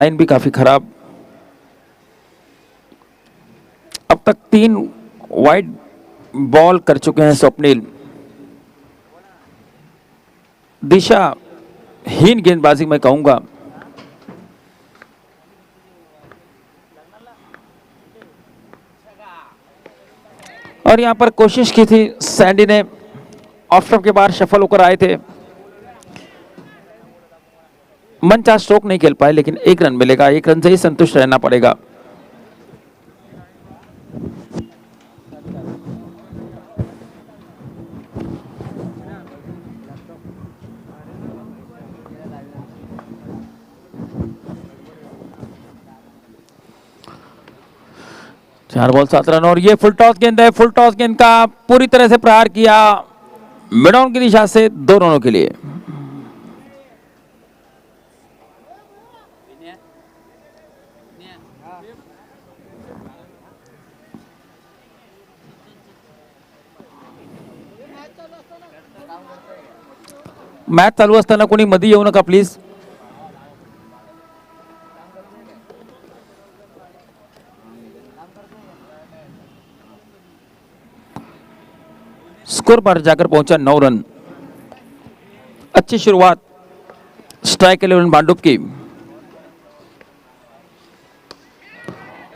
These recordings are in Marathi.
लाइन भी काफी खराब। अब तक 3 वाइड बॉल कर चुके हैं स्वप्निल। दिशाहीन गेंदबाजी मैं कहूंगा। और यहां पर कोशिश की थी सैंडी ने, ऑफ स्टंप के बाहर सफल होकर आए थे। मनचाहा स्ट्रोक नहीं खेल पाए, लेकिन 1 रन मिलेगा, 1 रन से ही संतुष्ट रहना पड़ेगा। चार बॉल 7 रन। और ये फुल टॉस गेंद है, फुल टॉस गेंद का पूरी तरह से प्रहार किया मिड ऑन की दिशा से 2 रनों के लिए। मॅच चालू असताना कोणी मध्ये येऊ नका प्लीज। स्कोर पर जाकर पहुंचा 9 रन। अच्छी शुरुआत स्ट्राइक 11 भांडुप की।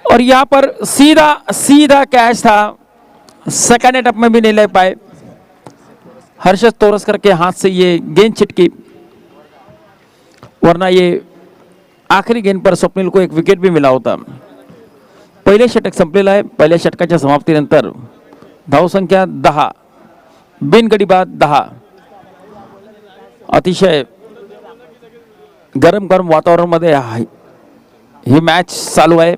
और यहां पर सीधा सीधा कैच था, सेकंड एटअप में भी नहीं ले पाए। हर्षद तोरसकर के हाथ से ये गेंद छिटकी, वरना ये आखरी गेंद पर स्वप्निल को एक विकेट भी मिला होता। पहिले षटक संपलेलं आहे। पहिल्या षटकाच्या समाप्तीनंतर धावसंख्या 10, बिनगडी बाद 10। अतिशय गरम वातावरणामध्ये ही मॅच चालू आहे।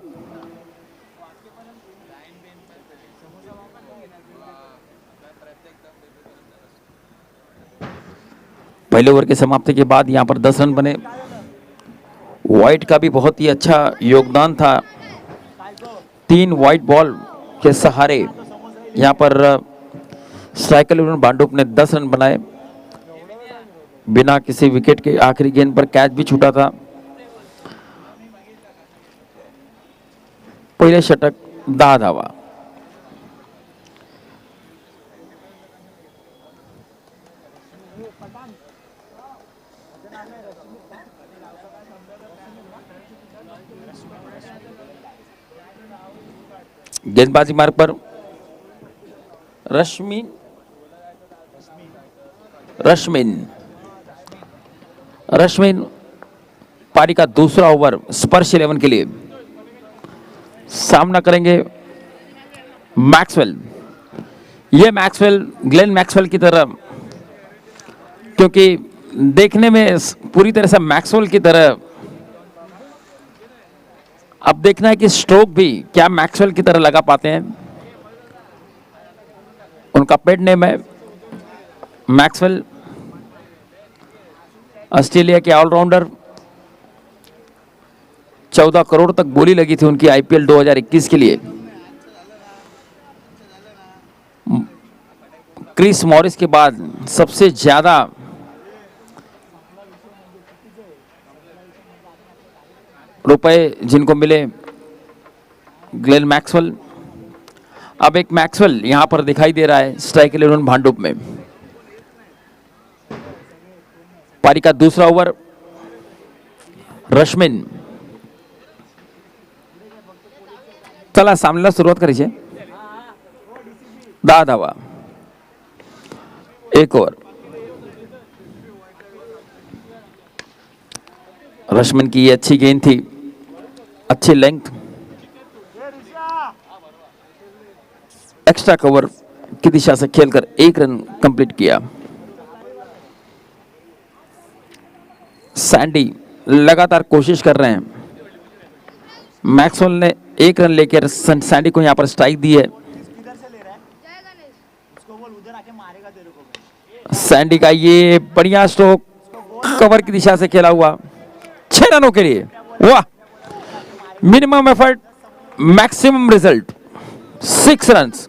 पहले ओवर की समाप्ति के बाद यहां पर 10 रन बने। वाइट का भी बहुत ही अच्छा योगदान था। 3 वाइट बॉल के सहारे यहां पर स्ट्राइकर 11 भांडुप ने 10 रन बनाए। बिना किसी विकेट के आखिरी गेंद पर कैच भी छूटा था। पहले षटक 10 धावा। गेंदबाजी मार्ग पर रश्मिन पारी का दूसरा ओवर स्पर्श 11 के लिए। सामना करेंगे मैक्सवेल। ये मैक्सवेल ग्लेन मैक्सवेल की तरह, क्योंकि देखने में पूरी तरह से मैक्सवेल की तरह। अब देखना है कि स्ट्रोक भी क्या मैक्सवेल की तरह लगा पाते हैं। उनका पेड नेम है मैक्सवेल। ऑस्ट्रेलिया के ऑलराउंडर। 14 करोड़ तक बोली लगी थी उनकी आईपीएल 2021 के लिए। क्रिस मॉरिस के बाद सबसे ज्यादा रुपए जिनको मिले ग्लेन मैक्सवेल। अब एक मैक्सवेल यहां पर दिखाई दे रहा है स्ट्राइक 11 भांडुप में। पारी का दूसरा ओवर रश्मिन। चला सामन्याला सुरुवात करायची। 10 धावा, 1 ओवर। रश्मिन की ये अच्छी गेंद थी, अच्छी लेंथ। एक्स्ट्रा कवर की दिशा से खेलकर 1 रन कंप्लीट किया। सैंडी लगातार कोशिश कर रहे हैं। मैक्सवेल ने 1 रन लेकर सैंडी को यहां पर स्ट्राइक दी है। सैंडी का ये बढ़िया स्ट्रोक कवर की दिशा से खेला हुआ 6 रनों के लिए। वाह, minimum effort maximum result, 6 runs.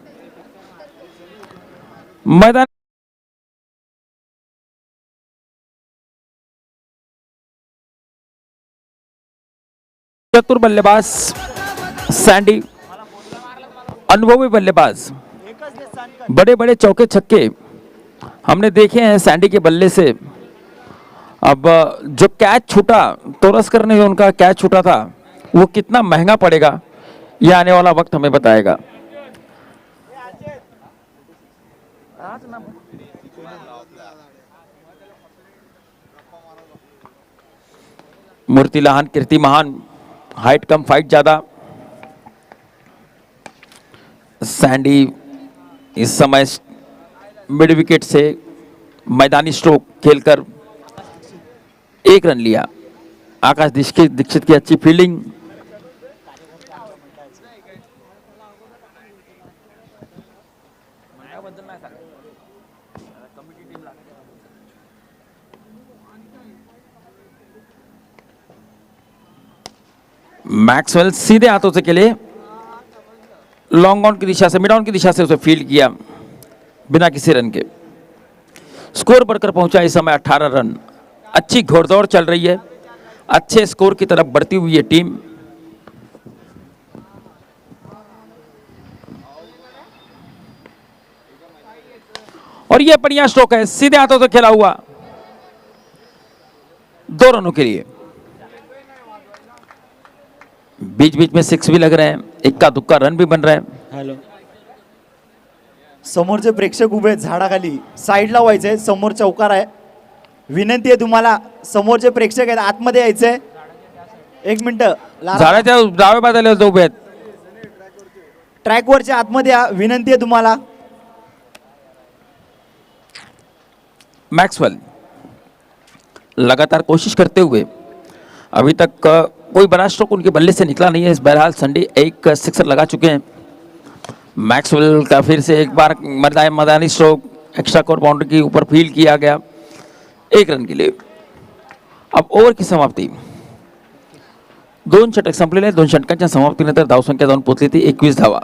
मैदान चतुर बल्लेबाज सैंडी, अनुभवी बल्लेबाज, बड़े बड़े चौके छक्के हमने देखे हैं सैंडी के बल्ले से। अब जो कैच छूटा, तोरस्कर ने जो उनका कैच छूटा था, वो कितना महंगा पड़ेगा ये आने वाला वक्त हमें बताएगा। मूर्ति लहान, कीर्ति महान, हाइट कम फाइट ज्यादा। सैंडी इस समय मिड विकेट से मैदानी स्ट्रोक खेलकर 1 रन लिया। आकाश दीक्षित की अच्छी फील्डिंग। मैक्सवेल सीधे हाथों से खेले, लॉन्ग ऑन की दिशा से, मिड ऑन की दिशा से उसे फील्ड किया बिना किसी रन के। स्कोर बढ़कर पहुंचा इस समय 18 रन। अच्छी घोड़दौड़ चल रही है, अच्छे स्कोर की तरफ बढ़ती हुई है टीम। और यह बढ़िया स्ट्रोक है, सीधे हाथों से खेला हुआ, 2 रनों के लिए। बीच बीच में 6 भी लग रहे हैं, इक्का दुक्का रन भी बन रहे हैं। हॅलो, समोरचे प्रेक्षक उभे आहेत झाडाखाली, साईडला व्हायचंय, समोर चौकार आहे, विनंती आहे तुम्हाला, समोरचे प्रेक्षक आहेत आतमध्ये यायचंय। 1 मिनिट, झाडाच्या डाव्या बाजूला जो उभे आहेत, ट्रॅकवरच्या आतमध्ये या, विनंती आहे तुम्हाला। मैक्सवेल लगातार कोशिश करते हुए, अभी तक कोई बड़ा स्ट्रोक उनके बल्ले से निकला नहीं है। इस बहरहाल संडे एक सिक्सर लगा चुके हैं। मैक्सवेल का फिर से एक बार मैदानी स्ट्रोक एक्स्ट्रा कोर बाउंड्री के ऊपर फील्ड किया गया 1 रन के लिए। अब ओव्हर की समाप्ती, 2 षटक संपलेले, 2 षटकांच्या समाप्तीनंतर धावसंख्या जाऊन पोहोचली थी 21 धावा।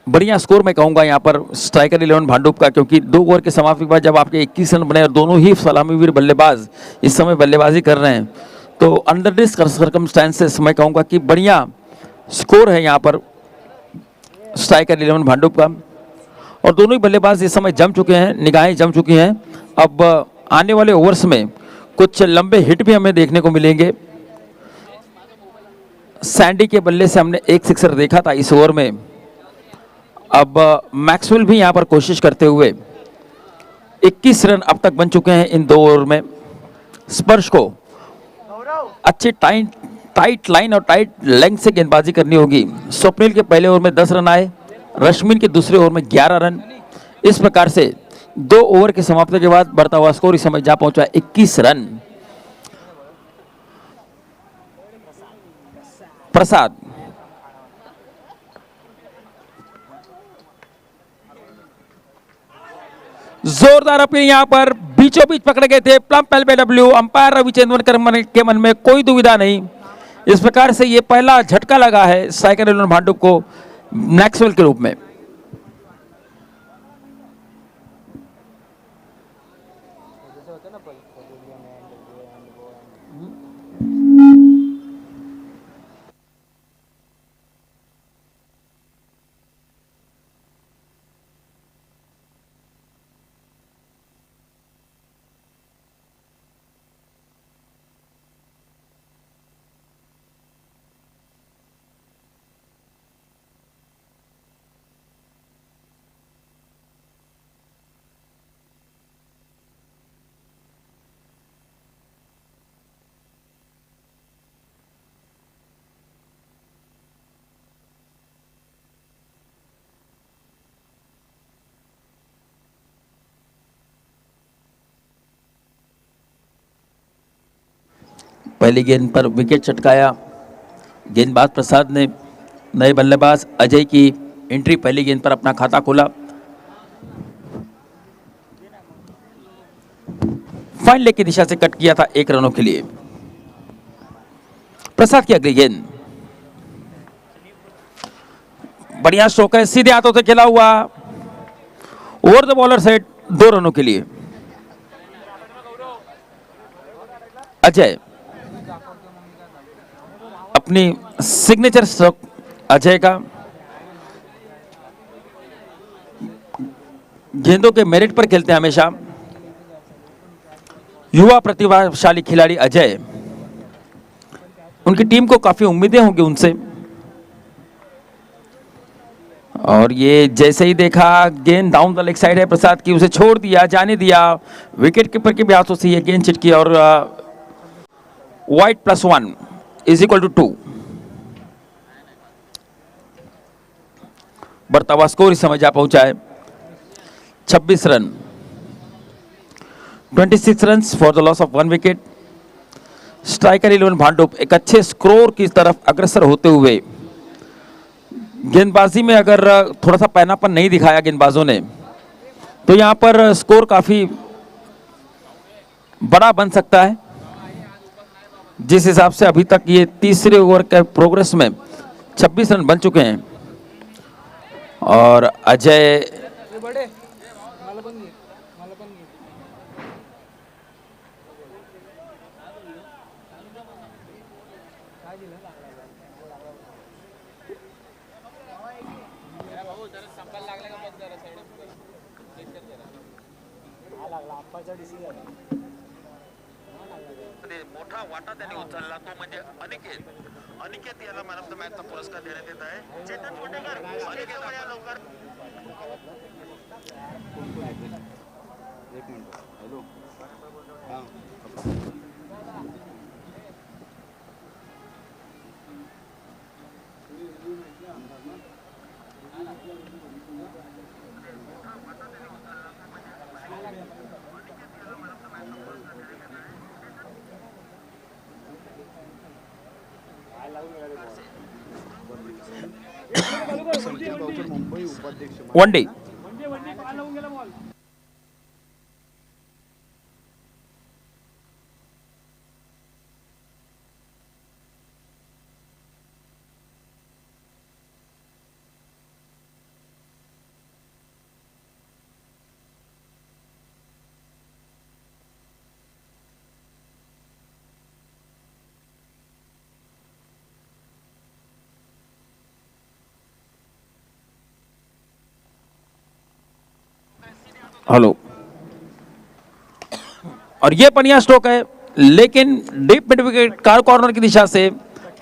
बढ़िया स्कोर मैं कहूंगा यहाँ पर स्ट्राइकर 11 भांडुप का, क्योंकि 2 ओवर के समाप्ति के बाद जब आपके 21 रन बने और दोनों ही सलामीवीर बल्लेबाज इस समय बल्लेबाजी कर रहे हैं, तो अंडर दिस सर्कमस्टेंसेस मैं कहूंगा कि बढ़िया स्कोर है यहाँ पर स्ट्राइकर 11 भांडुप का। और दोनों ही बल्लेबाज इस समय जम चुके हैं, निगाहें जम चुकी हैं। अब आने वाले ओवर्स में कुछ लंबे हिट भी हमें देखने को मिलेंगे। सैंडी के बल्ले से हमने 1 सिक्सर देखा था इस ओवर में। अब मैक्सवेल भी यहां पर कोशिश करते हुए 21 रन अब तक बन चुके हैं इन 2 ओवर में। स्पर्श को अच्छी टाइट लाइन और टाइट लेंथ से गेंदबाजी करनी होगी। स्वप्निल के पहले ओवर में 10 रन आए, रश्मिन के दूसरे ओवर में 11 रन। इस प्रकार से 2 ओवर की समाप्ति के बाद बढ़ता हुआ स्कोर इस समय जा पहुंचा 21 रन। प्रसाद जोरदार अपील यहां पर बीचों बीच पकड़े गए थे। प्लम्प एलबीडब्ल्यू, अंपायर रविचंद्रन के मन में कोई दुविधा नहीं। इस प्रकार से ये पहला झटका लगा है स्ट्राइकर 11 भांडुप को मैक्सवेल के रूप में। पहली गेंद पर विकेट चटकाया गेंदबाज प्रसाद ने। नए बल्लेबाज अजय की एंट्री पहली गेंद पर अपना खाता खोला। फाइन लेग की दिशा से कट किया था 1 रनों के लिए। प्रसाद की अगली गेंद बढ़िया स्ट्रोक है, सीधे हाथों से खेला हुआ, ओवर द बॉलर सेट 2 रनों के लिए। अजय अपनी सिग्नेचर स्ट्रोक अजय का। गेंदों के मेरिट पर खेलते हैं हमेशा। युवा प्रतिभाशाली खिलाड़ी अजय, उनकी टीम को काफी उम्मीदें होंगी उनसे। और ये जैसे ही देखा गेंद डाउन द लेग साइड है प्रसाद की, उसे छोड़ दिया, जाने दिया। विकेट कीपर के भी हाथों से ये गेंद छिटकी और वाइट +1 = 2। बढ़ता हुआ स्कोर इस समय जा पहुंचा है 26 run, 26 run for the loss of 1 wicket. Striker 11 Bhandup एक अच्छे स्कोर की तरफ अग्रसर होते हुए, गेंदबाजी में अगर थोड़ा सा पैनापन नहीं दिखाया गेंदबाजों ने तो यहां पर स्कोर काफी बड़ा बन सकता है। जिस हिसाब से अभी तक ये तीसरे ओवर के प्रोग्रेस में 26 रन बन चुके हैं और अजय मोठा वाटा त्यांनी उचलला तो म्हणजे अनिकेत याला मॅन ऑफ द मॅचचा पुरस्कार देण्यात येत आहे। चेतन कोटेकर, अनिकेत या लवकर। एक मिनिट, हॅलो, हां मुंबई उपाध्यक्ष वनडे। हेलो, और ये बढ़िया स्ट्रोक है लेकिन deep mid wicket car corner की दिशा से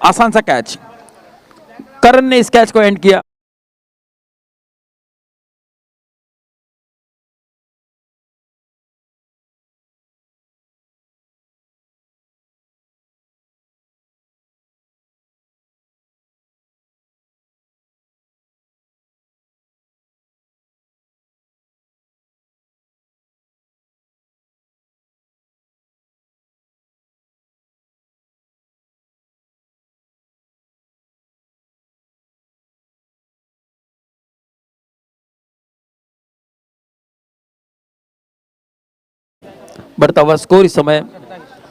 आसान सा कैच। करण ने इस कैच को एंड किया। बढ़ता हुआ स्कोर इस समय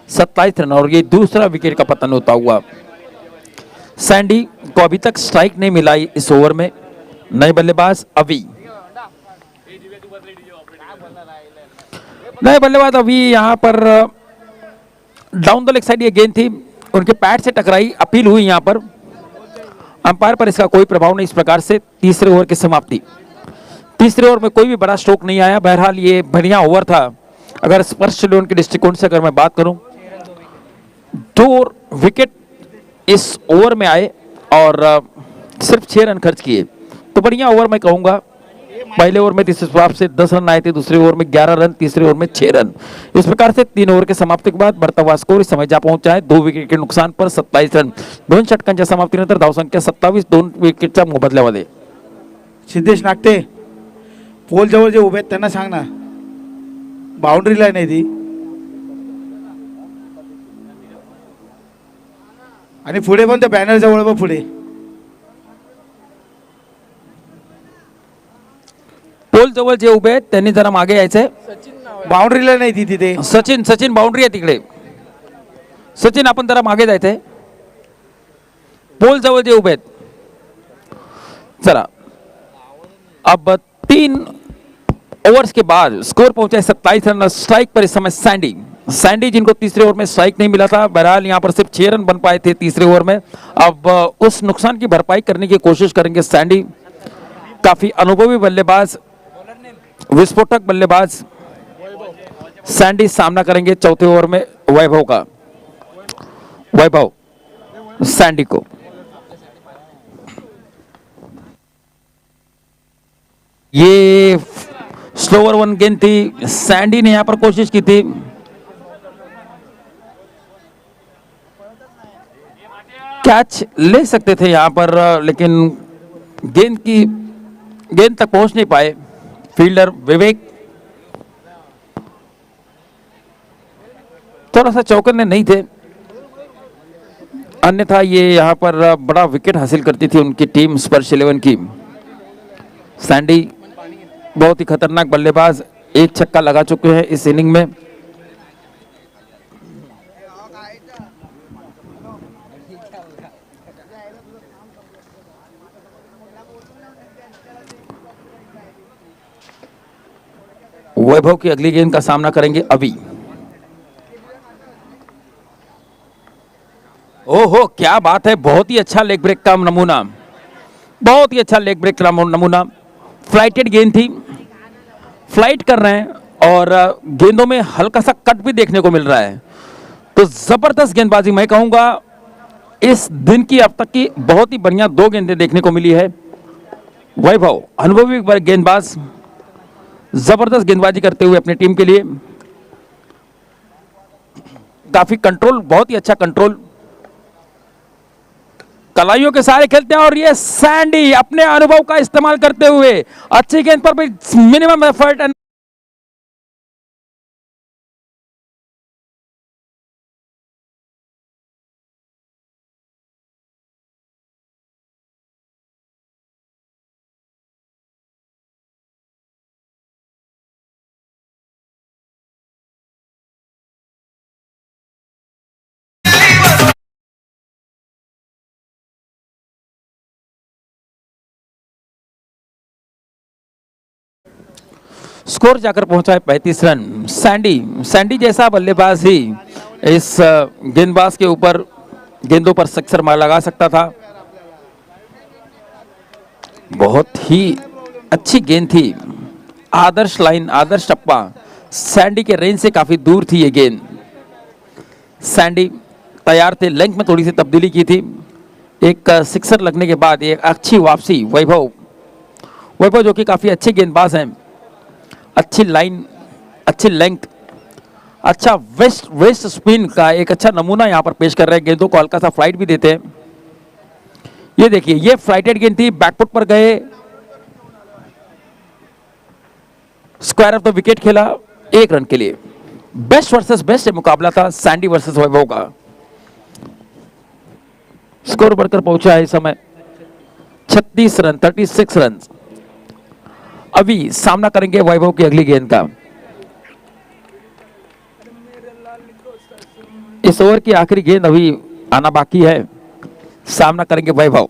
27 रन और ये दूसरा विकेट का पतन होता हुआ। सैंडी को अभी तक स्ट्राइक नहीं मिला इस ओवर में। नए बल्लेबाज अवी, नए बल्लेबाज अवी यहां पर डाउन द लेग साइड ये गेंद थी, उनके पैड से टकराई, अपील हुई यहां पर। अंपायर पर इसका कोई प्रभाव नहीं। इस प्रकार से तीसरे ओवर की समाप्ति। तीसरे ओवर में कोई भी बड़ा स्ट्रोक नहीं आया। बहरहाल ये बढ़िया ओवर था। अगर स्पर्श लोन के दृष्टिकोण से अगर मैं बात करूं, 2 विकेट इस ओवर में आए और सिर्फ 6 रन खर्च किए, तो बढ़िया ओवर मैं कहूंगा। पहले ओवर में जिस हिसाब से 10 रन आए थे, दूसरे ओवर में 11 रन, तीसरे ओवर में 6 रन। इस प्रकार से 3 ओवर के समाप्ति के बाद बढ़ता हुआ स्कोर इस समय जा पहुंचा है 2 विकेट के नुकसान पर 27 रन। 2 षटकांच्या समाप्तीनंतर धावसंख्या 27, 2 विकेटच्या मोबदल्यामध्ये। सिद्धेश नागटे, पोल जवळ जे उभे आहेत त्यांना सांग ना, बाउंड्री लाईन आहे ती, आणि पुढे पण त्या बॅनर जवळ बघ पुढे। पोल जवळ जे उभे आहेत त्यांनी जरा मागे यायचंय। बाउंड्री लाईन आहे ती तिथे। सचिन बाउंड्री आहे तिकडे। सचिन आपण जरा मागे जायचंय। पोल जवळ जे उभे आहेत, चला अब 3 ओवर्स के बाद स्कोर पहुंचा है 27 रन। स्ट्राइक पर इस समय सैंडी, सैंडी जिनको तीसरे ओवर में स्ट्राइक नहीं मिला था, बहरहाल यहाँ पर सिर्फ 6 रन बन पाए थे तीसरे ओवर में। अब उस नुकसान की भरपाई करने की कोशिश करेंगे सैंडी। काफी अनुभवी बल्लेबाज, विस्फोटक बल्लेबाज सैंडी सामना करेंगे चौथे ओवर में वैभव का। वैभव सैंडी को ये स्लोअर वन गेंद थी, सैंडी ने यहां पर कोशिश की थी, कैच ले सकते थे यहां पर, लेकिन गेंद तक पहुंच नहीं पाए फील्डर विवेक। थोड़ा सा चौकन्ने नहीं थे, अन्यथा ये यहां पर बड़ा विकेट हासिल करती थी उनकी टीम स्पर्श 11 की। सैंडी बहुत ही खतरनाक बल्लेबाज, 1 छक्का लगा चुके हैं इस इनिंग में। वैभव की अगली गेंद का सामना करेंगे अभी। ओहो क्या बात है, बहुत ही अच्छा लेग ब्रेक का नमूना, बहुत ही अच्छा लेग ब्रेक का नमूना। फ्लाइटेड गेंद थी, फ्लाइट कर रहे हैं और गेंदों में हल्का सा कट भी देखने को मिल रहा है, तो जबरदस्त गेंदबाजी मैं कहूंगा इस दिन की अब तक की बहुत ही बढ़िया 2 गेंदें देखने को मिली है। वैभव अनुभवी गेंदबाज, जबरदस्त गेंदबाजी करते हुए अपनी टीम के लिए, काफी कंट्रोल, बहुत ही अच्छा कंट्रोल, कलाइयों के सारे खेलते हैं। और ये सैंडी अपने अनुभव का इस्तेमाल करते हुए अच्छी गेंद पर भी मिनिमम एफर्ट एंड स्कोर जाकर पहुंचा है 35 रन। सैंडी जैसा बल्लेबाज ही इस गेंदबाज के ऊपर गेंदों पर सिक्सर मार लगा सकता था। बहुत ही अच्छी गेंद थी, आदर्श लाइन, आदर्श टप्पा, सैंडी के रेंज से काफी दूर थी ये गेंद। सैंडी तैयार थे, लेंथ में थोड़ी सी तब्दीली की थी, एक सिक्सर लगने के बाद एक अच्छी वापसी। वैभव जो कि काफी अच्छे गेंदबाज हैं, अच्छी लाइन, अच्छी लेंथ, अच्छा वेस्ट स्पिन का एक अच्छा नमूना यहां पर पेश कर रहे हैं, गेंदों को हल्का सा फ्लाइट भी देते हैं। ये देखिए, ये फ्लाइटेड गेंद थी, बैकफुट पर गए, स्क्वायर ऑफ द विकेट खेला 1 रन के लिए। बेस्ट वर्सेस बेस्ट मुकाबला था सैंडी वर्सेस वैभव का। स्कोर बढ़कर पहुंचा है इस समय 36 रन, 36 रन। अभी सामना करेंगे वैभव की अगली गेंद का। इस ओवर की आखिरी गेंद अभी आना बाकी है, सामना करेंगे वैभव।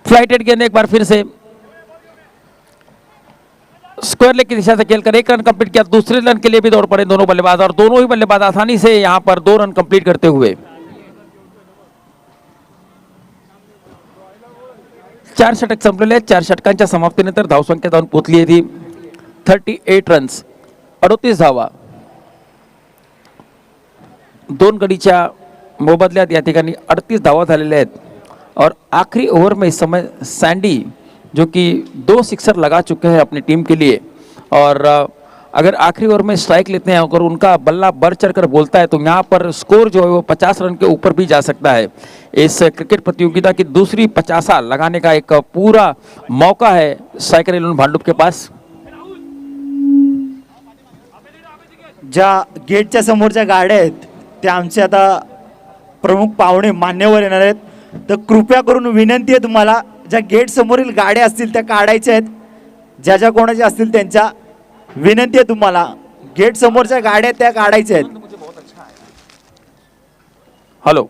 फ्लाइटेड गेंद एक बार फिर से स्क्वायर लेग की दिशा से खेलकर 1 रन कंप्लीट किया। दूसरे रन के लिए भी दौड़ पड़े दोनों बल्लेबाज, और दोनों ही बल्लेबाज आसानी से यहां पर 2 रन कंप्लीट करते हुए 4 षटक संपलेले, 4 षटकांच्या समाप्तीनंतर धावसंख्या जाऊन पोहोचली आहे ती 38 रन्स, 38 धावा। 2 गडीच्या मोबदल्यात या ठिकाणी 38 धावा झालेल्या आहेत। और आखिरी ओवर में इस समय सैंडी जो कि 2 सिक्सर लगा चुके हैं अपनी टीम के लिए, और अगर आखिरी ओवर में स्ट्राइक लेते हैं, अगर उनका बल्ला बढ़ चढ़कर बोलता है तो यहाँ पर स्कोर जो है वो 50 रन के ऊपर भी जा सकता है। इस क्रिकेट प्रतियोगिता की दूसरी 50 लगाने का एक पूरा मौका है स्ट्राइकर 11 भांडुप के पास। ज्या गेटच्या समोरच्या गाड्या आहेत त्या आमचे आता प्रमुख पाहुणे मान्यवर येणार आहेत, तर कृपया करून विनंती आहे तुम्हाला, ज्या गेट समोरील गाड्या असतील त्या काढायच्या आहेत, ज्या ज्या कोणाच्या असतील त्यांच्या विनंती आहे तुम्हाला, गेट समोरच्या गाड्या त्या काढायच्या आहेत। Hello,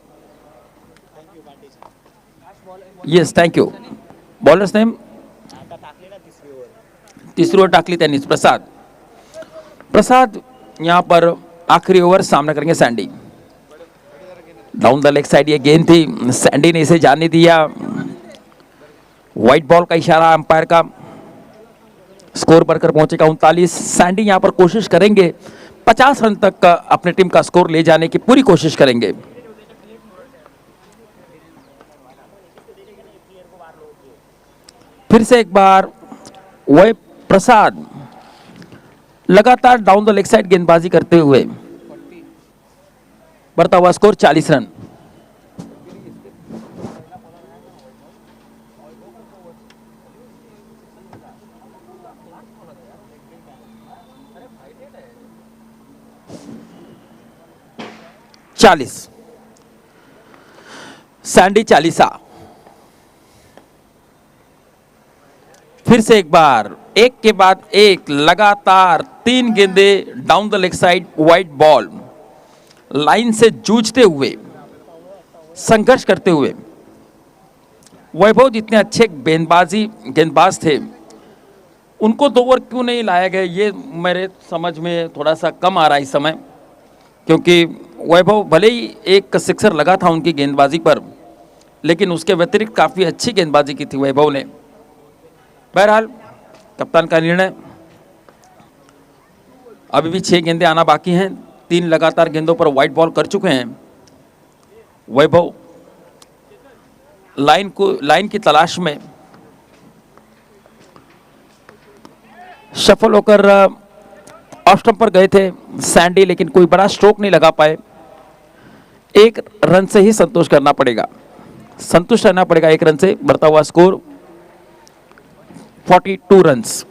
yes thank you. Bowlers name तिसरी ओव्हर टाकली त्यांनीच. प्रसाद यहाँ पर आखिरी ओवर सामना करेंगे Sandy. Down the leg side ये गेंद थी, सैंडी ने इसे जाने दिया. व्हाइट बॉल का इशारा अंपायर का. स्कोर बढ़कर पहुंचेगा 39. सैंडी यहां पर कोशिश करेंगे 50 रन तक का अपने टीम का स्कोर ले जाने की पूरी कोशिश करेंगे. फिर से एक बार वह प्रसाद लगातार डाउन द लेग साइड गेंदबाजी करते हुए बढ़ता हुआ स्कोर 40 रन. सैंडी चालीसा. फिर से एक बार एक के बाद एक लगातार 3 गेंदे down the leg side wide ball. Line से जूझते हुए, संघर्ष करते हुए वैभव जितने अच्छे गेंदबाज थे, उनको 2 ओवर क्यों नहीं लाया गया, ये मेरे समझ में थोड़ा सा कम आ रहा है इस समय. क्योंकि वैभव भले ही एक सिक्सर लगा था उनकी गेंदबाजी पर, लेकिन उसके व्यतिरिक्त काफ़ी अच्छी गेंदबाजी की थी वैभव ने. बहरहाल कप्तान का निर्णय. अभी भी 6 गेंदें आना बाकी हैं. 3 लगातार गेंदों पर वाइड बॉल कर चुके हैं वैभव. लाइन की तलाश में सफल होकर ऑफ स्टंप पर गए थे सैंडी, लेकिन कोई बड़ा स्ट्रोक नहीं लगा पाए. 1 रन से ही संतुष्ट करना पड़ेगा, संतुष्ट रहना पड़ेगा 1 रन से. बढ़ता हुआ स्कोर 42 रन्स.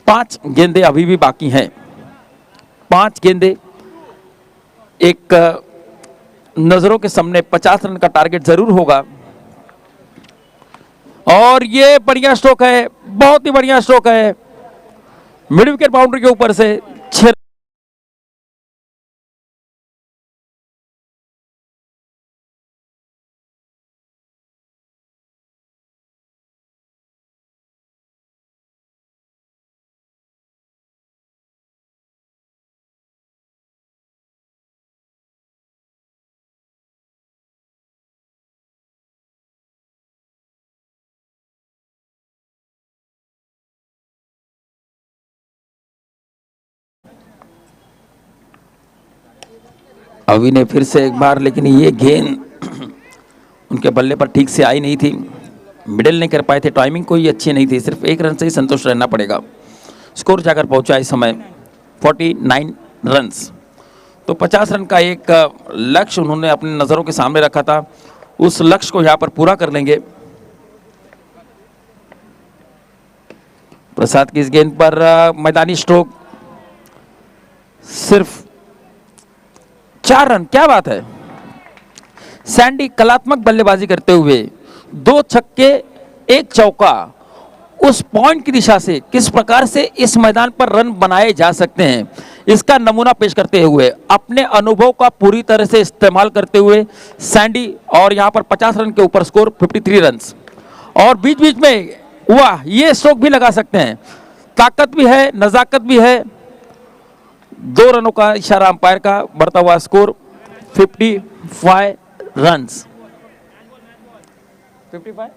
5 गेंदें अभी भी बाकी हैं. 5 गेंदें. एक नजरों के सामने 50 रन का टारगेट जरूर होगा. और ये बढ़िया स्ट्रोक है, बहुत ही बढ़िया स्ट्रोक है. मिड विकेट बाउंड्री के ऊपर से 6. अभी ने फिर से एक बार, लेकिन ये गेंद उनके बल्ले पर ठीक से आई नहीं थी. मिडिल नहीं कर पाए थे, टाइमिंग कोई अच्छी नहीं थी. सिर्फ 1 रन से ही संतुष्ट रहना पड़ेगा. स्कोर जाकर पहुंचा इस समय 49 रन्स. तो 50 रन का एक लक्ष्य उन्होंने अपनी नज़रों के सामने रखा था. उस लक्ष्य को यहाँ पर पूरा कर लेंगे. प्रसाद की इस गेंद पर मैदानी स्ट्रोक. सिर्फ 4 रन. क्या बात है. सैंडी कलात्मक बल्लेबाजी करते हुए 2 छक्के 1 चौका, उस पॉइंट की दिशा से किस प्रकार से इस मैदान पर रन बनाए जा सकते हैं, इसका नमूना पेश करते हुए, अपने अनुभव का पूरी तरह से इस्तेमाल करते हुए सैंडी. और यहां पर 50 रन के ऊपर स्कोर 53 रन. और बीच बीच में वाह, ये स्ट्रोक भी लगा सकते हैं. ताकत भी है, नजाकत भी है. 2 रनों का इशारा अंपायर का. बढ़ता हुआ स्कोर 55 रन. 55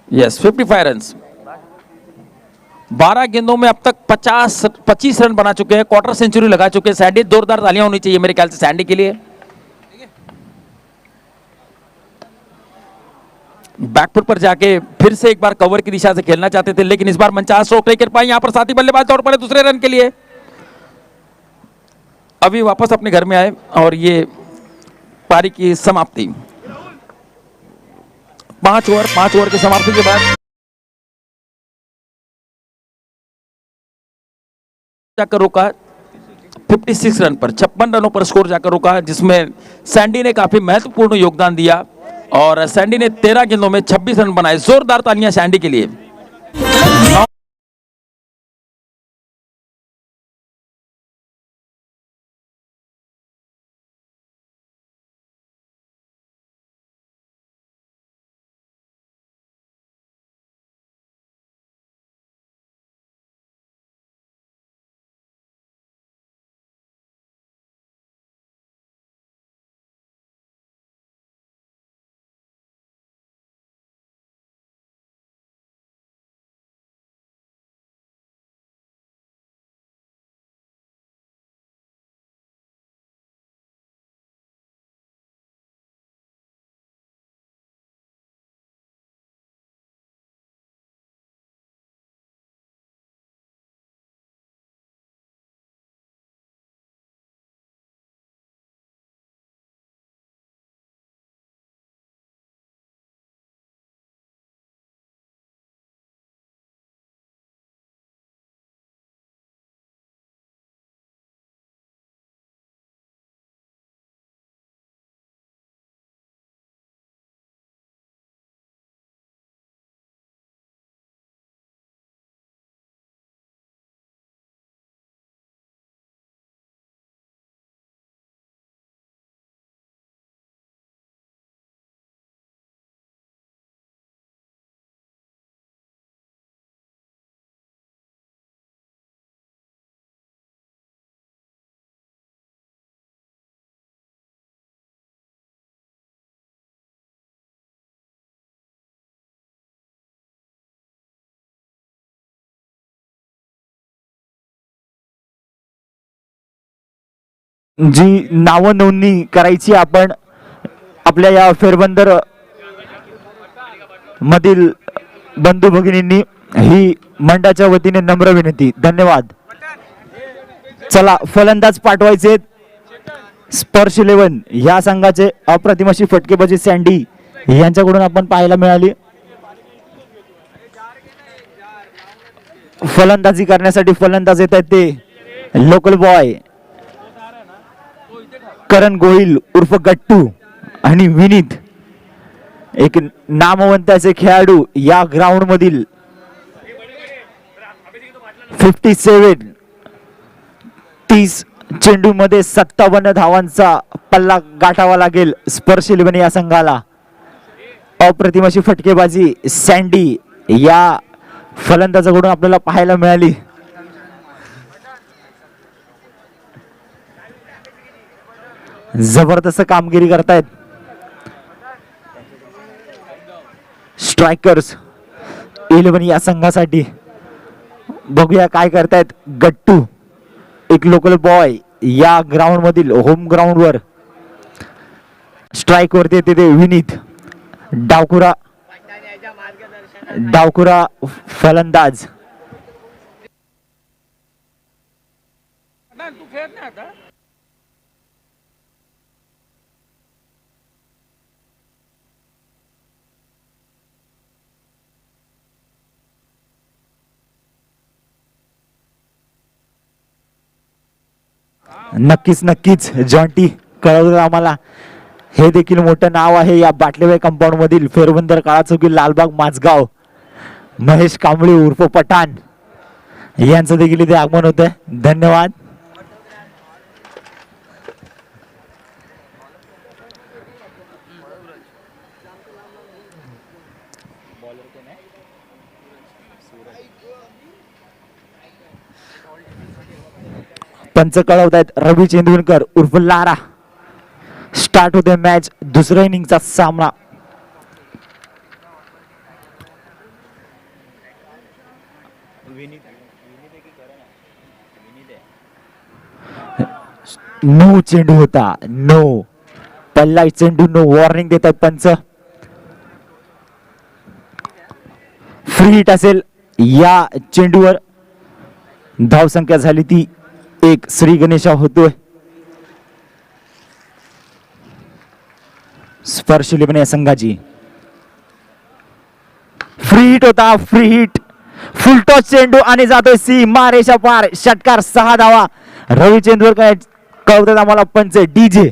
yes 55 run. 12 गेंदों में अब तक 25 रन बना चुके हैं. क्वार्टर सेंचुरी लगा चुके हैं सैंडी. जोरदार तालियां होनी चाहिए मेरे ख्याल से सैंडी के लिए. बैकफुट पर जाके फिर से एक बार कवर की दिशा से खेलना चाहते थे, लेकिन इस बार मनचाहा स्ट्रोक नहीं कर पाए. यहां पर साथी बल्लेबाज दौड़ पड़े दूसरे रन के लिए. अभी वापस अपने घर में आए और ये पारी की समाप्ति. 5 ओवर की समाप्ति के बाद जाकर रुका 56 रन पर. 56 रनों पर स्कोर जाकर रुका, जिसमें सैंडी ने काफी महत्वपूर्ण योगदान दिया. और सैंडी ने 13 गेंदों में 26 रन बनाए. जोरदार तालियां सैंडी के लिए. जी नाव नोंदणी करायची आपण आपल्या या फेरबंदर मधील बंधू भगिनींनी, ही मंडळाच्या वतीने नम्र विनंती. धन्यवाद. चला फलंदाज पाठवायचे. स्पर्श 11 या संघाचे अप्रतिम अशी फटकेबाजी सँडी यांच्याकडून आपण पाहायला मिळाली. फलंदाजी करण्यासाठी फलंदाज येत आहेत ते लोकल बॉय करण गोहिल उर्फ गट्टू आणि विनीत, एक नामवंत असे खेळाडू या ग्राउंड मधील. 30 चेंडू मध्ये 57 धावांचा पल्ला गाठावा लागेल स्पर्श 11 या संघाला. अप्रतिम अशी फटकेबाजी सँडी या फलंदाजाकडून आपल्याला पाहायला मिळाली. जबरदस्त कामगिरी करतायत स्ट्रायकर्स 11 या संघासाठी. बघूया काय करतायत गट्टू, एक लोकल बॉय या ग्राउंड मधील होम ग्राउंड वर. स्ट्राईक वरती येते ते विनीत. डावकुरा फलंदाज. नक्कीच जॉन्टी कळवलं आम्हाला. हे देखील मोठं नाव आहे या बाटलेबाई कंपाऊंड मधील फेरबंदर काळाचौकी लालबाग माझगाव. महेश कांबळे उर्फ पठाण यांचं देखील इथे आगमन होत आहे. धन्यवाद. पंच कळवत आहेत रवी चेंदुरकर उर्फ लारा. स्टार्ट होते मॅच, दुसऱ्या इनिंगचा सामना. नो चेंडू होता, नो पल्ला चेंडू, नो वॉर्निंग देतात पंच. फ्री हिट असेल या चेंडूवर. धावसंख्या झाली ती 1. श्री गणेशा होतोय. स्पर्श 11 या संघाची. फ्री हिट होता, फ्री हिट. फुल टॉस चेंडू आणि जातोय सीमा रेषा पार. षटकार 6 धावा. रवी चेंदूरकर कळवतात आम्हाला पंच डीजे.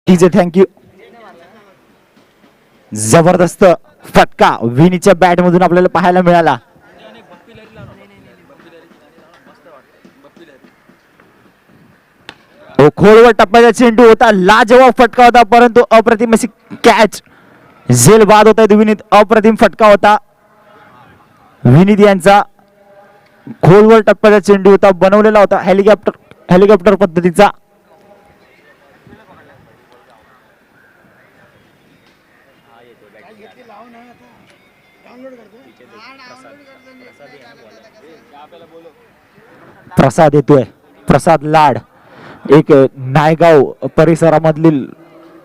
DJ thank you. जबरदस्त फटका विनीच्या बॅट मधून आपल्याला पाहायला मिळाला. खोलवर टप्प्याचा चेंडू होता, लाजवाब फटका होता, परंतु अप्रतिम अशी कॅच. झेल बाद होता विनीत. अप्रतिम फटका होता विनीत यांचा. खोलवर टप्प्याचा चेंडू होता, बनवलेला होता हेलिकॉप्टर पद्धतीचा. प्रसाद येतोय, प्रसाद लाड, एक नायगाव परिसरामधील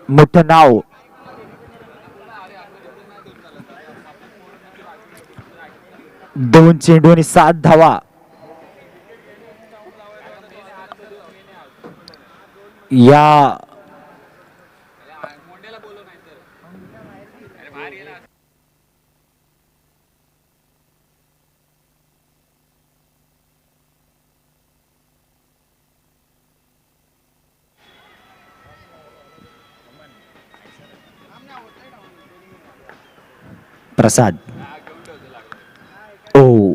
मोठं नाव. दोन चेंडू आणि 7 धावा. या प्रसाद. ओ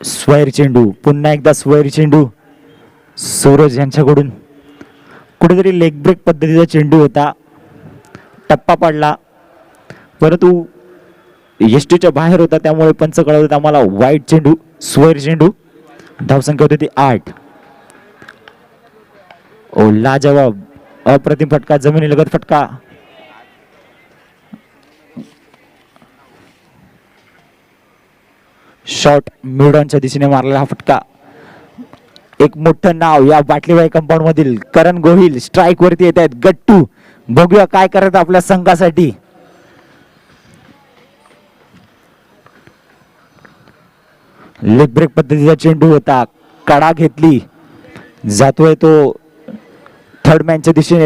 स्वैर चेंडू, पुन्हा एकदा स्वैर चेंडू सूरज यांच्याकडून. कुठेतरी लेग ब्रेक पद्धतीचा चेंडू होता, टप्पा पडला, परंतु यष्टीच्या बाहेर होता, त्यामुळे पंच कळवतात आम्हाला वाईट चेंडू, स्वैर चेंडू. धावसंख्या होती ती 8. ओ लाजवाब अप्रतिम फटका, जमिनीलगत फटका. शॉट मिडॉनच्या दिशेने मारलेला हा फटका. एक मोठं नाव या बाटलीबाई कंपाऊंड मधील करण गोहिल स्ट्राईक वरती येत आहेत. गट्टू बघूया काय करत आपल्या संघासाठी. लेग ब्रेक पद्धतीचा चेंडू होता, कडा घेतली, जातोय तो थर्ड मॅनच्या दिशेने.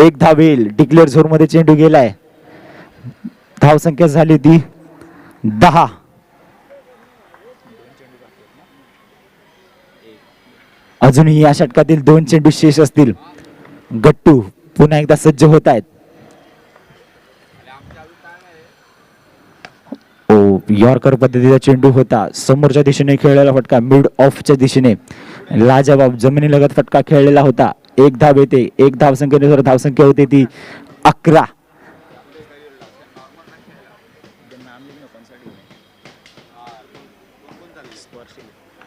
एक धाव येईल. डिक्लेअर झोन मध्ये चेंडू गेलाय. धाव संख्या झाली ती 10. अजूनही या षटकातील 2 चेंडू शेष असतील. गट्टू पुन्हा एकदा सज्ज होत आहेत. ओ यॉर्कर पद्धतीचा चेंडू होता, समोरच्या दिशेने खेळलेला फटका मिड ऑफच्या दिशेने. लाजवाब जमिनीलगत फटका खेळलेला होता. एक धाव येते. एक धाव संख्येनुसार धावसंख्या होते ती 11.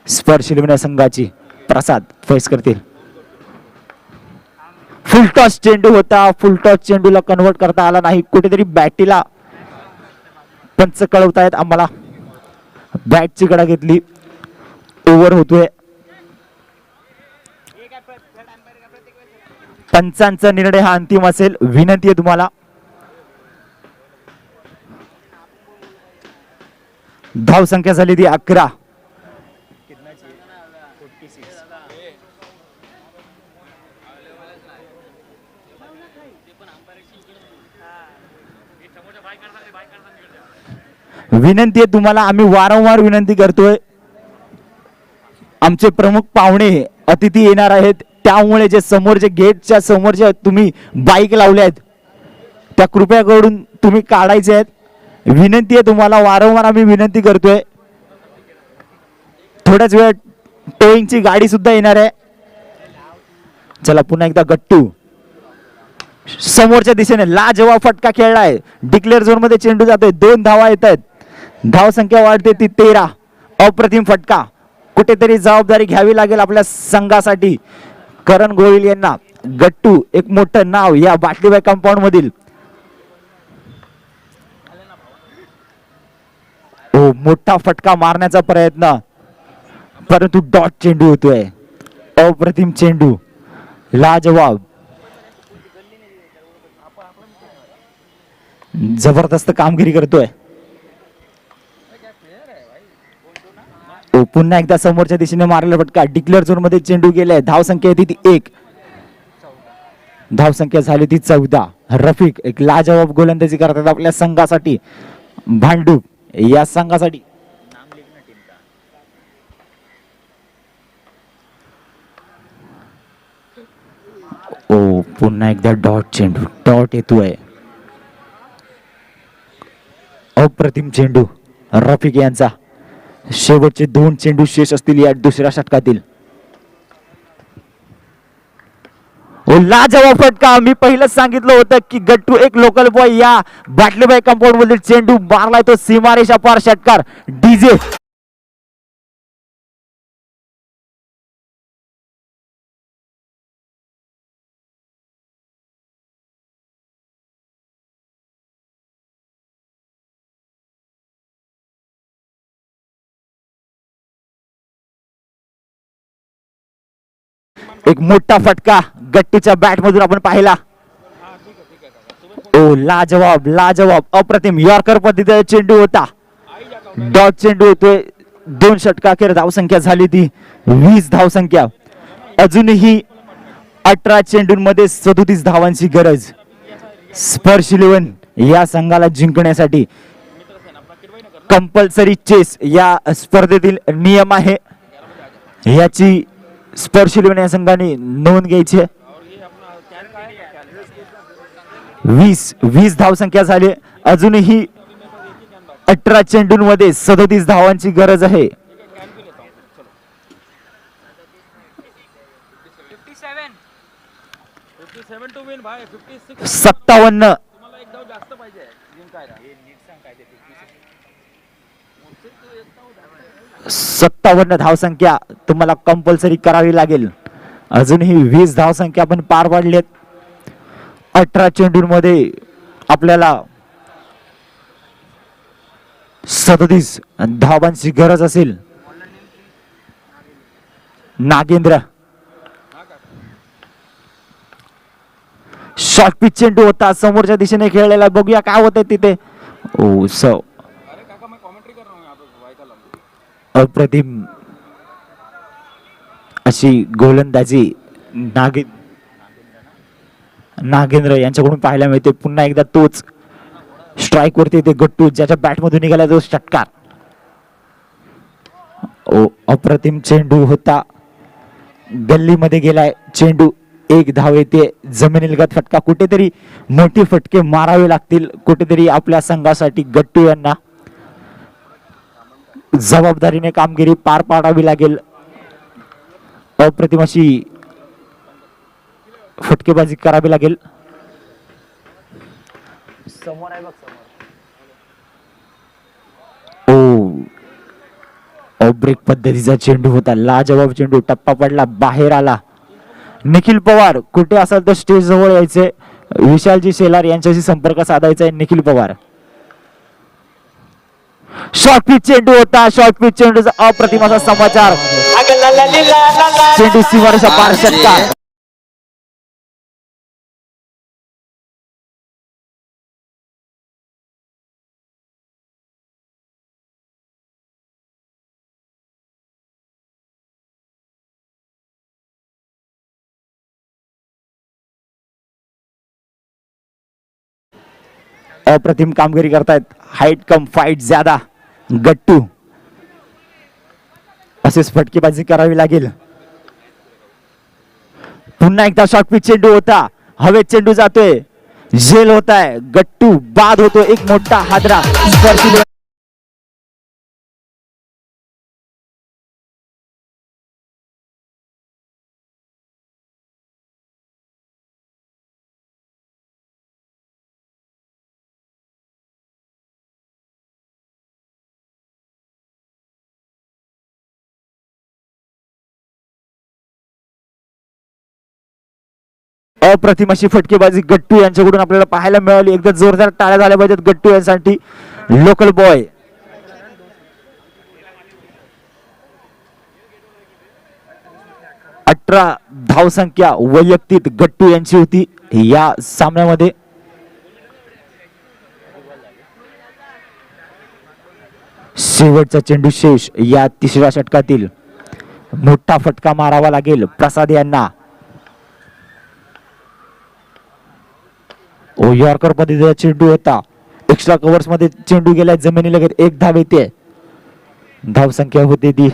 स्पर्श इलेव्हन संघाची प्रसाद फेस करतील. फुल टॉस चेंडू होता. फुल टॉस चेंडूला कन्वर्ट करता आला नाही. कुठेतरी बॅटीला पंच कळवतायत आम्हाला. बॅटची कडा घेतली. ओव्हर होतोय. पंचांचा निर्णय हा अंतिम असेल. विनंती आहे तुम्हाला. धाव संख्या झाली ती 11. विनंती आहे तुम्हाला. आम्ही वारंवार विनंती करतोय. आमचे प्रमुख पाहुणे अतिथी येणार आहेत, त्यामुळे जे समोरचे गेटच्या समोरच्या तुम्ही बाईक लावल्या आहेत त्या कृपया करून तुम्ही काढायचे आहेत. विनंती आहे तुम्हाला. वारंवार आम्ही विनंती करतोय. थोड्याच वेळ टोईंगची गाडी सुद्धा येणार आहे. चला पुन्हा एकदा गट्टू समोरच्या दिशेने लाजवाब फटका खेळलाय. डिक्लेअर झोन मध्ये चेंडू जातोय. 2 धावा येत आहेत. धाव संख्या वाढते ती 13. अप्रतिम फटका. कुठेतरी जबाबदारी घ्यावी लागेल आपल्या संघासाठी करण गोहिल यांना. गट्टू एक मोठं नाव या बाटलीबाई कंपाऊंड मधील. ओ मोठा फटका मारण्याचा प्रयत्न, परंतु डॉट चेंडू होतोय. अप्रतिम चेंडू. लाजवाब जबरदस्त कामगिरी करतोय. पुन्हा एकदा समोरच्या दिशेने मारलेला फटका. डिक्लेअर झोन मध्ये चेंडू गेलाय. धाव संख्या येते ती 1. धाव संख्या झाली ती 14. रफिक एक लाजवाब गोलंदाजी करतात आपल्या संघासाठी. भांडूप या संघासाठी. ओ पुन्हा एकदा डॉट चेंडू. डॉट येतोय. अप्रतिम चेंडू रफिक यांचा. शेवटचे 2 चेंडू शेष असतील या दुसऱ्या षटकातील. लाजवाब फटका. मी पहिलंच सांगितलं होतं की गट्टू एक लोकल बॉय या बाटलीबाई कंपाऊंड मधील चेंडू मारलाय तो सीमारेषा पार षटकार. डीजे एक मोठा फटका गट्टूच्या बॅट मधून आपण पाहिला. ओ लाजवाब लाजवाब अप्रतिम यॉर्कर पद्धतीचा चेंडू होता. डॉट चेंडू होतोय. 2 षटका अखेर धावसंख्या झाली ती 20 धावसंख्या. अजूनही 18 चेंडूंमध्ये 37 धावांची गरज. स्पर्श 11 या संघाला जिंकण्यासाठी कंपल्सरी चेस या स्पर्धेतील नियम आहे. याची स्पर्श 11 या संघाने नोंद घ्यायची. 20 धावसंख्या झाली. अजूनही 18 चेंडूंमध्ये 37 धावांची गरज आहे. 57 57 धावसंख्या तुम्हाला कंपल्सरी करावी लागेल. अजूनही 20 धावसंख्या आपण पार पाडलेत. 18 चेंडूंमध्ये आपल्याला 37 धावांची गरज असेल. नागेंद्र शॉर्ट पिच चेंडू होता, समोरच्या दिशेने खेळलेला. बघूया काय होतंय तिथे. ओ सो अप्रतिम अशी गोलंदाजी नागेंद्र यांच्याकडून पाहायला मिळते. पुन्हा एकदा तोच स्ट्राईक वरती ते गट्टू ज्याच्या बॅट मधून निघाला तो षटकार. ओ अप्रतिम चेंडू होता, गल्लीमध्ये गेलाय चेंडू. एक धाव येते, जमिनीलगत फटका. कुठेतरी मोठी फटके मारावे लागतील कुठेतरी आपल्या संघासाठी. गट्टू यांना जबाबदारीने कामगिरी पार पाडावी लागेल. अप्रतिम अशी फटकेबाजी करावी लागेल. समोर आहे बघ, समोर. ब्रेक पद्धतीचा चेंडू होता, लाजवाब चेंडू. टप्पा पडला, बाहेर आला. निखिल पवार कुठे असाल तर स्टेज जवळ यायचे. विशालजी शेलार यांच्याशी संपर्क साधायचा आहे. निखिल पवार. शॉर्ट पिच चेंडू होता, शॉर्ट पिच चेंडूचा अप्रतिम असा समाचार. चेंडू सीमारेषा पार षटकार. अप्रतिम कामगिरी करतायत. हाईट कम फाइट ज्यादा गट्टू. असेच फटकेबाजी करावी लागेल. पुन्हा एकदा शॉर्ट पिच चेंडू होता, हवेत चेंडू जातोय, झेल होत आहे. गट्टू बाद होतो. एक मोठा हादरा. अप्रतिम अशी फटकेबाजी गट्टू यांच्याकडून आपल्याला पाहायला मिळाली. एकदा जोरदार टाळ्या झाल्या पाहिजेत गट्टू यांसाठी. Local boy. अठरा धावसंख्या वैयक्तिक गट्टू यांची होती या सामन्यामध्ये. शेवटचा चेंडू शेष या तिसऱ्या षटकातील. मोठा फटका मारावा लागेल प्रसाद यांना. यॉर्कर पद्धतीचा चेंडू होता, एक्स्ट्रा कव्हर्स मध्ये चेंडू गेलाय जमिनीलगत. एक धाव येते. धावसंख्या होते ती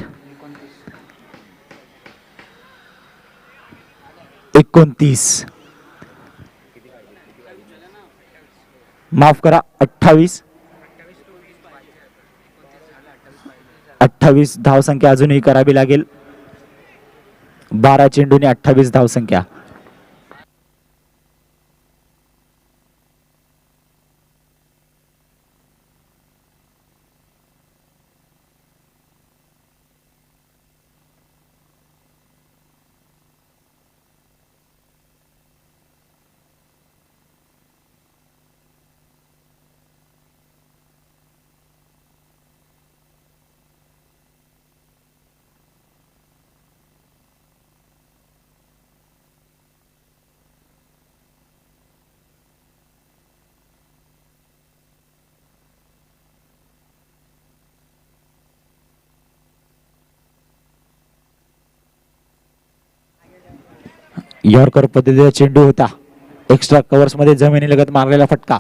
29. माफ करा 28. 28 धावसंख्या अजूनही करावी लागेल. 12 चेंडूने 28 धावसंख्या. यॉर्कर पद्धतीचा चेंडू होता, एक्स्ट्रा कव्हर्स मध्ये जमिनीलगत मारलेला फटका.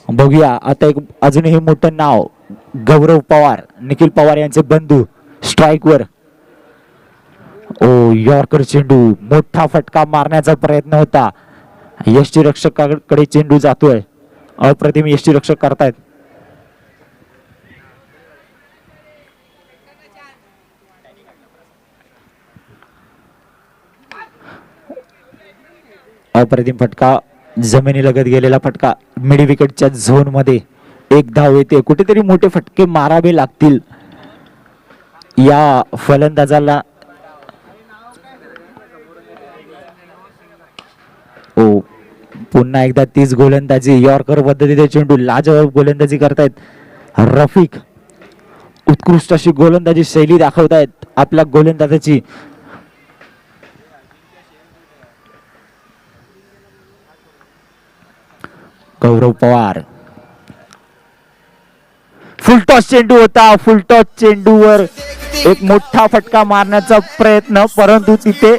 बघूया आता एक अजूनही मोठं नाव, गौरव पवार, निखिल पवार यांचे बंधू स्ट्राईक वर. यॉर्कर चेंडू, मोठा फटका मारण्याचा प्रयत्न होता. यष्टीरक्षकाकडे चेंडू जातोय. अप्रतिम यष्टीरक्षक करतायत. अप्रतिम फटका, जमिनीलगत गेलेला फटका. मिड विकेटच्या झोन मध्ये एक धाव येते. कुठेतरी मोठे फटके मारावे लागतील या फलंदाजाला. ओ पुन्हा एकदा तीच गोलंदाजी, यॉर्कर पद्धतीने चेंडू, लाजवाब गोलंदाजी करतायत रफिक. उत्कृष्ट अशी गोलंदाजी शैली दाखवतायत आपल्या गोलंदाजाची. गौरव पवार. फुलटॉस चेंडू होता. फुलटॉस चेंडूवर एक मोठा फटका मारण्याचा प्रयत्न, परंतु तिथे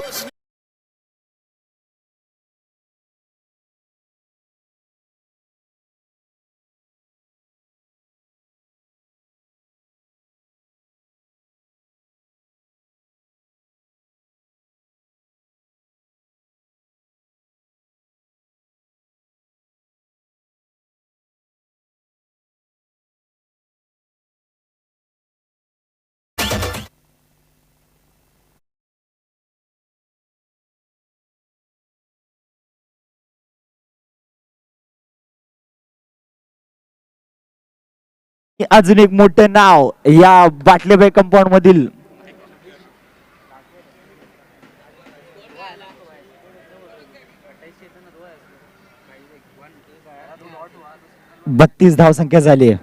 अजून एक मोठं नाव या बाटलेबाई कंपाऊंड मधील. बत्तीस धावसंख्या झाली.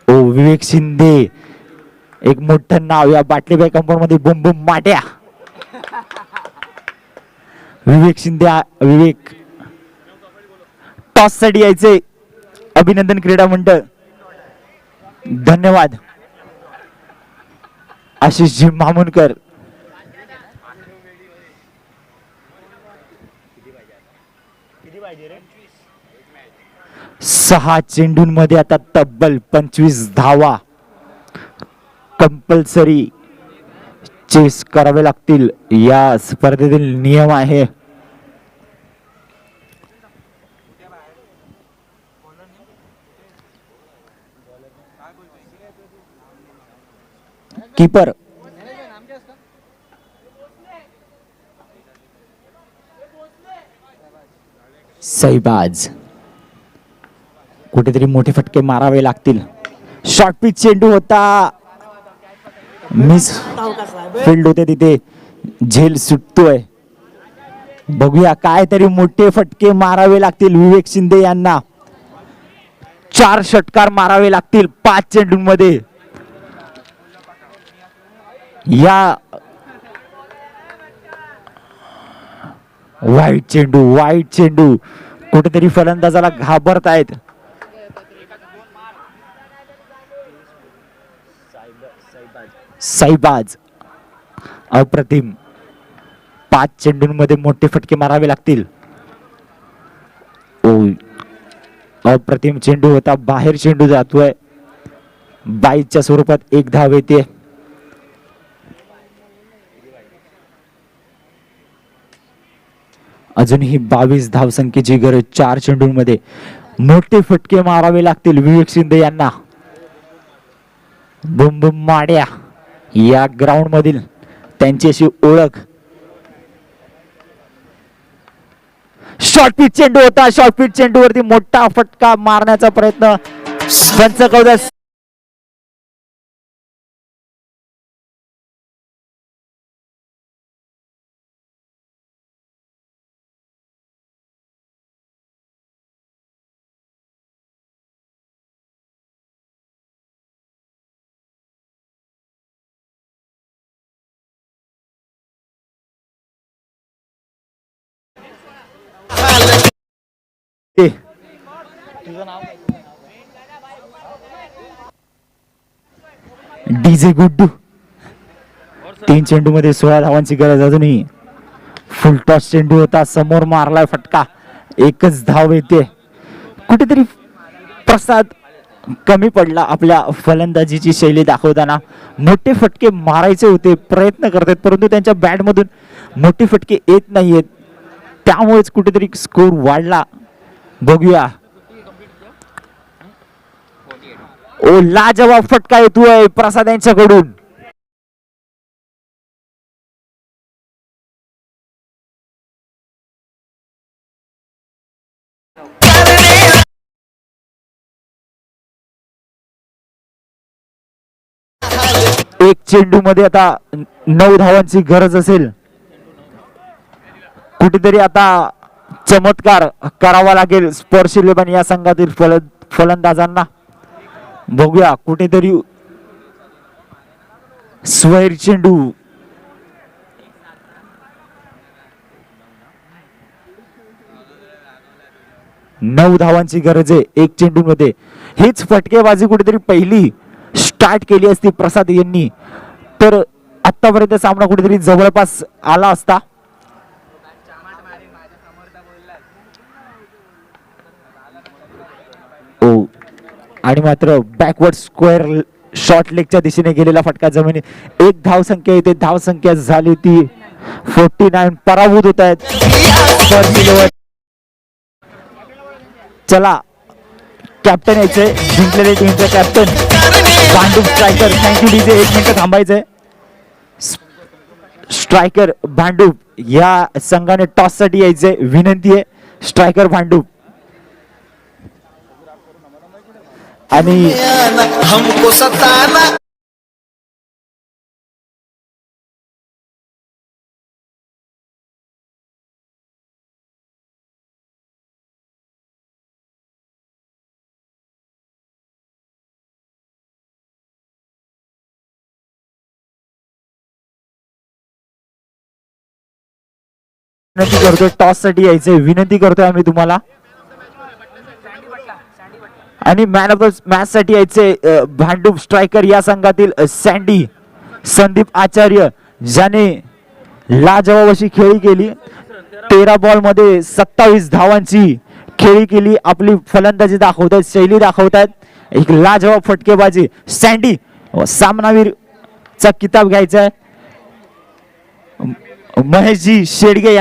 ओ विवेक शिंदे एक मोठं नाव या बाटलीबाई कंपाऊंड मध्ये. बुम बुम माट्या. विवेक शिंदे. विवेक टॉस साठी यायचे. अभिनंदन क्रीडा मंडळ. धन्यवाद. आशिषजी मामुनकर. सहा चेंडूंमध्ये आता तब्बल 25 धावा कंपल्सरी चेस करावे लागतील. या स्पर्धेतील नियम आहे. कीपर सैबाज. कुठेतरी मोठे फटके मारावे लागतील. शॉर्ट पिच चेंडू होता. मिस फील्ड होते तिथे. झेल सुटतोय. बघूया काय तरी मोठे फटके मारावे लागतील विवेक शिंदे यांना. 4 षटकार मारावे लागतील 5 चेंडूंमध्ये. या वाईट चेंडू कुठेतरी फलंदाजाला घाबरतायत. सैबाज अप्रतिम. 5 चेंडूंमध्ये मोठे फटके मारावे लागतील. ओ अप्रतिम चेंडू होता. बाहेर चेंडू जातोय. 22च्या स्वरूपात 1 धाव येते. अजूनही 22 धावसंख्येची गरज. 4 चेंडूंमध्ये मोठे फटके मारावे लागतील विवेक शिंदे यांना. बुम बुम माड्या या ग्राउंड मधील त्यांची अशी ओळख. शॉर्ट पिच चेंडू होता. शॉर्ट पिच चेंडूवरती मोठा फटका मारण्याचा प्रयत्न. पंच डीजे गुड्डू. 3 चेंडू मध्ये 16 धावांची गरज. अजूनही फुल टॉस चेंडू होता. समोर मारलाय फटका. 1च धाव येते. कुठेतरी प्रसाद कमी पडला आपल्या फलंदाजीची शैली दाखवताना. मोठे फटके मारायचे होते, प्रयत्न करतात, परंतु त्यांच्या बॅट मधून मोठे फटके येत नाहीयेत. त्यामुळेच कुठेतरी स्कोर वाढला. बघूया. ओ लाजवाब फटका येतोय प्रसाद यांच्याकडून. एक चेंडू मध्ये आता 9 धावांची गरज असेल. कुठेतरी आता चमत्कार करावा लागेल स्पर्श 11 या संघातील फलंदाजांना. बघूया कुठेतरी स्वैर चेंडू. नऊ धावांची गरज आहे एक चेंडू मध्ये. हीच फटकेबाजी कुठेतरी पहिली स्टार्ट केली असती प्रसाद यांनी तर आतापर्यंत सामना कुठेतरी जवळपास आला असता. ओ आणि मात्र बॅकवर्ड स्क्वेअर शॉर्ट लेगच्या दिशेने गेलेला फटका जमिनीत. एक धाव संख्या येते. धाव संख्या झाली ती 49. पराभूत होत आहेत. चला कॅप्टन यायचंय जिंकलेल्या टीमचा captain Bhandup striker. Thank you DJ. 1 minute थांबायचंय. स्ट्रायकर भांडूप या संघाने टॉस साठी यायचंय. विनंती आहे स्ट्रायकर भांडूप. आणि हमको सताना विनंती करतोय टॉस साठी यायचंय. विनंती करतोय आम्ही तुम्हाला. आणि मॅन ऑफ द मॅच साठी यायचे भांडूप स्ट्रायकर या संघातील सँडी संदीप आचार्य ज्याने लाजवाब अशी खेळी केली. 13 बॉल मध्ये 27 धावांची खेळी केली. आपली फलंदाजी दाखवतायत. शैली दाखवतायत. एक लाजवाब फटकेबाजी. सँडी सामनावीर चा किताब घ्यायचा आहे. महेशजी शेडगे